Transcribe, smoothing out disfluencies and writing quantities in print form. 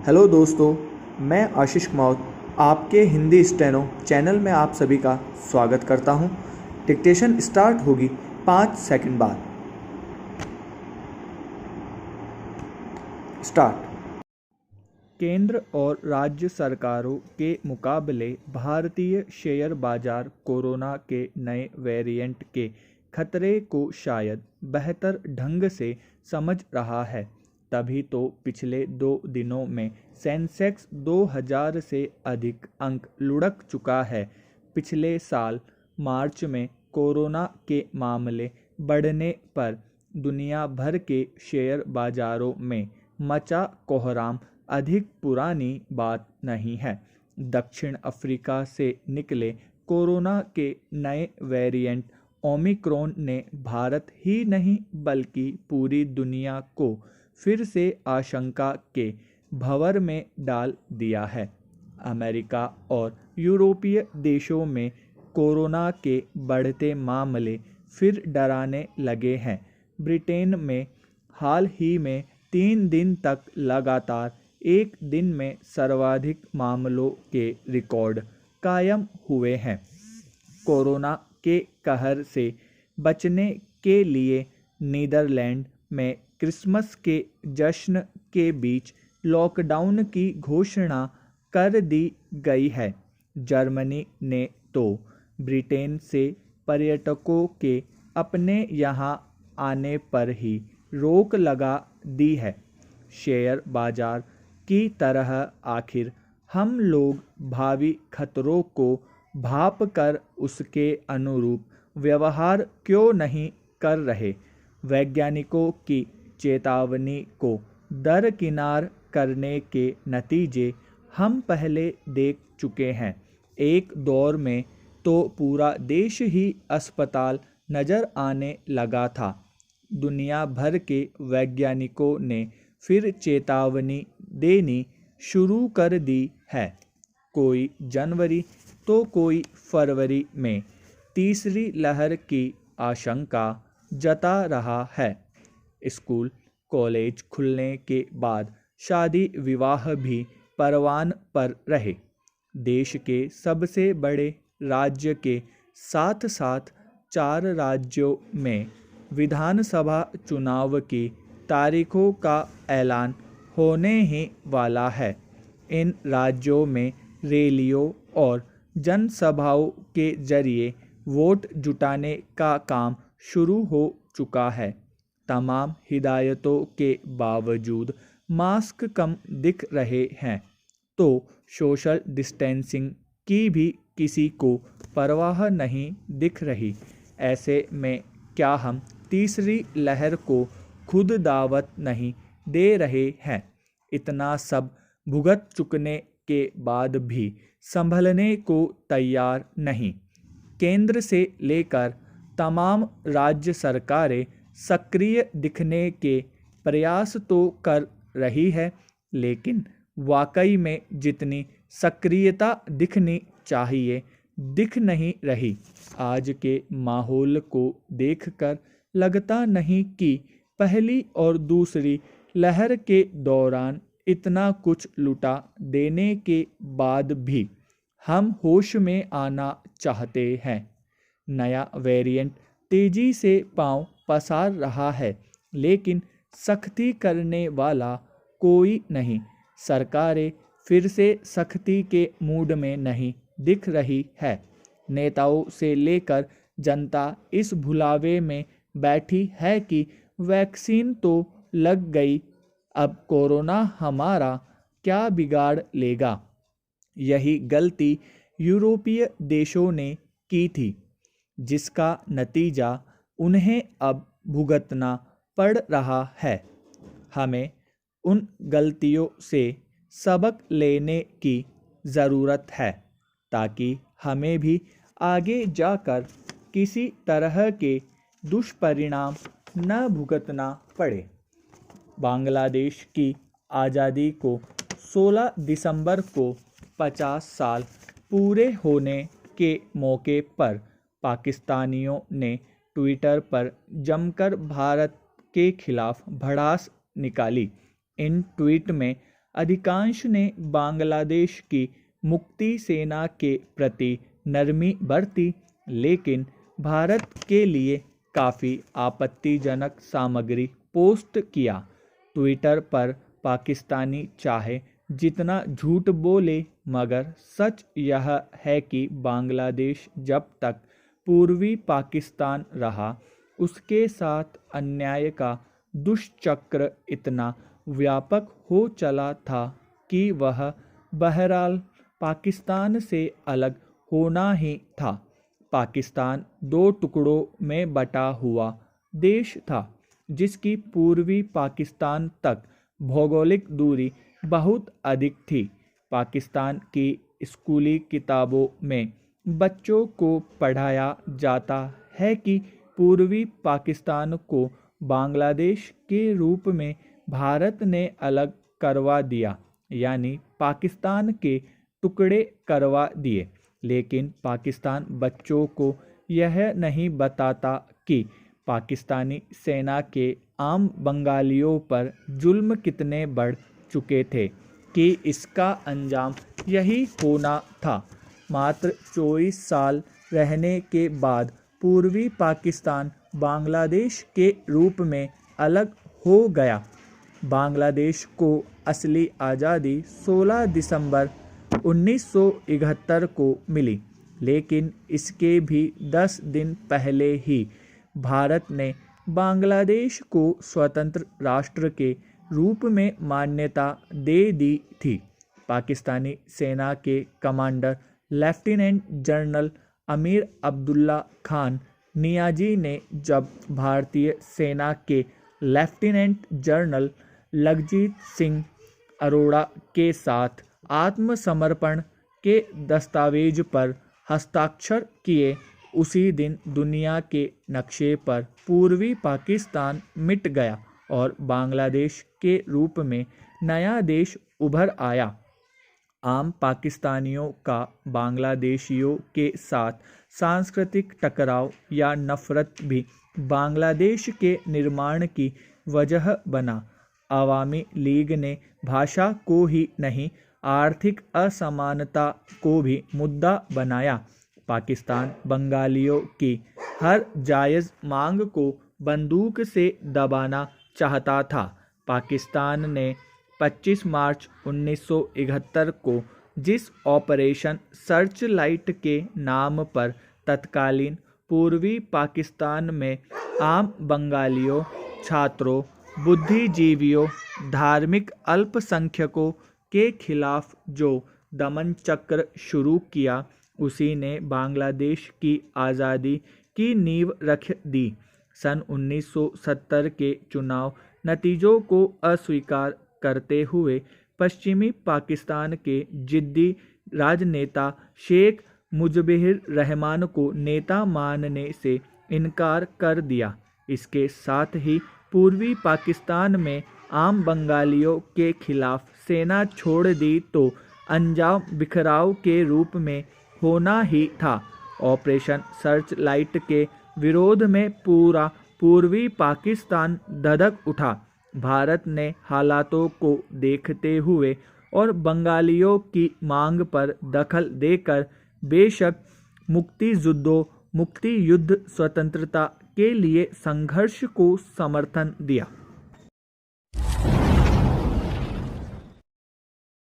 Hello दोस्तों, मैं आशीष कुमार आपके हिंदी स्टेनो चैनल में आप सभी का स्वागत करता हूं। डिक्टेशन स्टार्ट होगी 5 सेकंड बाद। स्टार्ट। केंद्र और राज्य सरकारों के मुकाबले भारतीय शेयर बाजार कोरोना के नए वेरिएंट के खतरे को शायद बेहतर ढंग से समझ रहा है। तभी तो पिछले 2 दिनों में सेंसेक्स 2000 से अधिक अंक लुढ़क चुका है। पिछले साल मार्च में कोरोना के मामले बढ़ने पर दुनिया भर के शेयर बाजारों में मचा कोहराम अधिक पुरानी बात नहीं है। दक्षिण अफ्रीका से निकले कोरोना के नए वेरिएंट ओमिक्रॉन ने भारत ही नहीं बल्कि पूरी दुनिया को फिर से आशंका के भंवर में डाल दिया है। अमेरिका और यूरोपीय देशों में कोरोना के बढ़ते मामले फिर डराने लगे हैं। ब्रिटेन में हाल ही में 3 दिन तक लगातार एक दिन में सर्वाधिक मामलों के रिकॉर्ड कायम हुए हैं। कोरोना के कहर से बचने के लिए नीदरलैंड में क्रिसमस के जश्न के बीच लॉकडाउन की घोषणा कर दी गई है। जर्मनी ने तो ब्रिटेन से पर्यटकों के अपने यहाँ आने पर ही रोक लगा दी है। शेयर बाजार की तरह आखिर हम लोग भावी खतरों को भाप कर उसके अनुरूप व्यवहार क्यों नहीं कर रहे? वैज्ञानिकों की चेतावनी को दरकिनार करने के नतीजे हम पहले देख चुके हैं। एक दौर में तो पूरा देश ही अस्पताल नजर आने लगा था। दुनिया भर के वैज्ञानिकों ने फिर चेतावनी देनी शुरू कर दी है। कोई जनवरी तो कोई फरवरी में तीसरी लहर की आशंका जता रहा है। स्कूल कॉलेज खुलने के बाद शादी विवाह भी परवान पर रहे। देश के सबसे बड़े राज्य के साथ साथ 4 राज्यों में विधानसभा चुनाव की तारीखों का ऐलान होने ही वाला है। इन राज्यों में रैलियों और जनसभाओं के जरिए वोट जुटाने का काम शुरू हो चुका है। तमाम हिदायतों के बावजूद मास्क कम दिख रहे हैं, तो सोशल डिस्टेंसिंग की भी किसी को परवाह नहीं दिख रही। ऐसे में क्या हम तीसरी लहर को खुद दावत नहीं दे रहे हैं? इतना सब भुगत चुकने के बाद भी संभलने को तैयार नहीं। केंद्र से लेकर तमाम राज्य सरकारें सक्रिय दिखने के प्रयास तो कर रही है, लेकिन वाकई में जितनी सक्रियता दिखनी चाहिए दिख नहीं रही। आज के माहौल को देखकर लगता नहीं कि पहली और दूसरी लहर के दौरान इतना कुछ लुटा देने के बाद भी हम होश में आना चाहते हैं। नया वेरिएंट तेजी से पांव पसार रहा है, लेकिन सख्ती करने वाला कोई नहीं। सरकारें फिर से सख्ती के मूड में नहीं दिख रही है। नेताओं से लेकर जनता इस भुलावे में बैठी है कि वैक्सीन तो लग गई, अब कोरोना हमारा क्या बिगाड़ लेगा। यही गलती यूरोपीय देशों ने की थी, जिसका नतीजा उन्हें अब भुगतना पड़ रहा है। हमें उन गलतियों से सबक लेने की ज़रूरत है, ताकि हमें भी आगे जाकर किसी तरह के दुष्परिणाम न भुगतना पड़े। बांग्लादेश की आज़ादी को 16 दिसंबर को 50 साल पूरे होने के मौके पर पाकिस्तानियों ने ट्विटर पर जमकर भारत के खिलाफ भड़ास निकाली। इन ट्वीट में अधिकांश ने बांग्लादेश की मुक्ति सेना के प्रति नरमी बरती, लेकिन भारत के लिए काफ़ी आपत्तिजनक सामग्री पोस्ट किया। ट्विटर पर पाकिस्तानी चाहे जितना झूठ बोले, मगर सच यह है कि बांग्लादेश जब तक पूर्वी पाकिस्तान रहा, उसके साथ अन्याय का दुष्चक्र इतना व्यापक हो चला था कि वह बहरहाल पाकिस्तान से अलग होना ही था। पाकिस्तान दो टुकड़ों में बटा हुआ देश था, जिसकी पूर्वी पाकिस्तान तक भौगोलिक दूरी बहुत अधिक थी। पाकिस्तान की स्कूली किताबों में बच्चों को पढ़ाया जाता है कि पूर्वी पाकिस्तान को बांग्लादेश के रूप में भारत ने अलग करवा दिया, यानी पाकिस्तान के टुकड़े करवा दिए। लेकिन पाकिस्तान बच्चों को यह नहीं बताता कि पाकिस्तानी सेना के आम बंगालियों पर जुल्म कितने बढ़ चुके थे कि इसका अंजाम यही होना था। मात्र 24 साल रहने के बाद पूर्वी पाकिस्तान बांग्लादेश के रूप में अलग हो गया। बांग्लादेश को असली आज़ादी 16 दिसंबर 1971 को मिली, लेकिन इसके भी 10 दिन पहले ही भारत ने बांग्लादेश को स्वतंत्र राष्ट्र के रूप में मान्यता दे दी थी। पाकिस्तानी सेना के commander lieutenant general Amir Abdullah Khan Niazi ने जब भारतीय सेना के लेफ्टिनेंट जनरल लखजीत सिंह अरोड़ा के साथ आत्मसमर्पण के दस्तावेज पर हस्ताक्षर किए, उसी दिन दुनिया के नक्शे पर पूर्वी पाकिस्तान मिट गया और बांग्लादेश के रूप में नया देश उभर आया। आम पाकिस्तानियों का बांग्लादेशियों के साथ सांस्कृतिक टकराव या नफरत भी बांग्लादेश के निर्माण की वजह बना। अवामी लीग ने भाषा को ही नहीं, आर्थिक असमानता को भी मुद्दा बनाया। पाकिस्तान बंगालियों की हर जायज़ मांग को बंदूक से दबाना चाहता था। पाकिस्तान ने 25 मार्च 1971 को जिस ऑपरेशन सर्च लाइट के नाम पर तत्कालीन पूर्वी पाकिस्तान में आम बंगालियों, छात्रों, बुद्धिजीवियों, धार्मिक अल्पसंख्यकों के खिलाफ जो दमन चक्र शुरू किया, उसी ने बांग्लादेश की आज़ादी की नींव रख दी। सन 1970 के चुनाव नतीजों को अस्वीकार करते हुए पश्चिमी पाकिस्तान के जिद्दी राजनेता शेख मुजबिर रहमान को नेता मानने से इनकार कर दिया। इसके साथ ही पूर्वी पाकिस्तान में आम बंगालियों के खिलाफ सेना छोड़ दी तो अंजाम बिखराव के रूप में होना ही था। ऑपरेशन सर्च लाइट के विरोध में पूरा पूर्वी पाकिस्तान धधक उठा। भारत ने हालातों को देखते हुए और बंगालियों की मांग पर दखल देकर बेशक मुक्ति युद्ध स्वतंत्रता के लिए संघर्ष को समर्थन दिया।